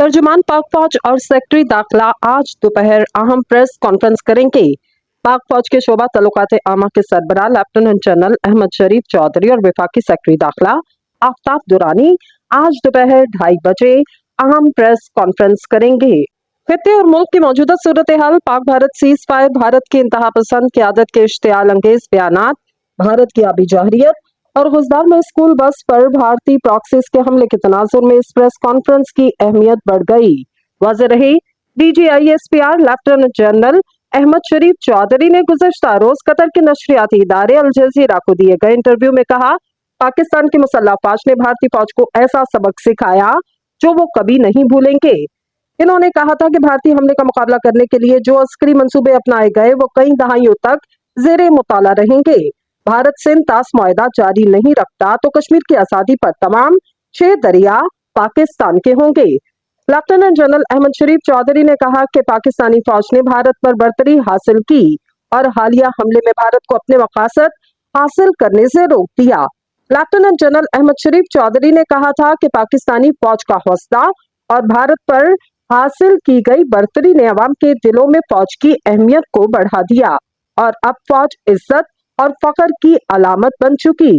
तर्जुमान पाक फौज और सेक्रेटरी दाखिला आज दोपहर अहम प्रेस कॉन्फ्रेंस करेंगे। पाक फौज के शोबा तल्लुकात आमा के सरबराह लेफ्टिनेंट जनरल अहमद शरीफ चौधरी और वफाकी सेक्रेटरी दाखिला आफ्ताब दुरानी आज दोपहर 2:30 बजे अहम प्रेस कॉन्फ्रेंस करेंगे। खित्ते और मुल्क की मौजूदा सूरत हाल, पाक भारत सीज फायर, भारत की इंतहा पसंद क़यादत के इश्तियाल अंगेज बयानात, भारत की आबी जौहरियत और गुजदार में स्कूल बस पर भारतीय प्रॉक्सीज के हमले के तनाजुर में इस प्रेस कॉन्फ्रेंस की अहमियत बढ़ गई। वाज़ेह रही, DGISPR लेफ्टिनेंट जनरल अहमद शरीफ चौधरी ने गुज़श्ता रोज कतर के नशरियाती इदारे अल जज़ीरा को दिए गए इंटरव्यू में कहा, पाकिस्तान की मुसल्लह फौज ने भारतीय फौज को ऐसा सबक सिखाया जो वो कभी नहीं भूलेंगे। इन्होंने कहा था कि भारतीय हमले का मुकाबला करने के लिए जो अस्करी मंसूबे अपनाए गए वो कई दहाइयों तक ज़ेरे मुताला रहेंगे। भारत सिंध तास मुआहदा जारी नहीं रखता तो कश्मीर की आजादी पर तमाम 6 दरिया पाकिस्तान के होंगे। लेफ्टिनेंट जनरल अहमद शरीफ चौधरी ने कहा कि पाकिस्तानी फौज ने भारत पर बर्तरी हासिल की और हालिया हमले में भारत को अपने मकासद हासिल करने से रोक दिया। लेफ्टिनेंट जनरल अहमद शरीफ चौधरी ने कहा था कि पाकिस्तानी फौज का हौसला और भारत पर हासिल की गई बर्तरी ने अवाम के दिलों में फौज की अहमियत को बढ़ा दिया और अब फौज इज्जत और फख्र की अलामत बन चुकी।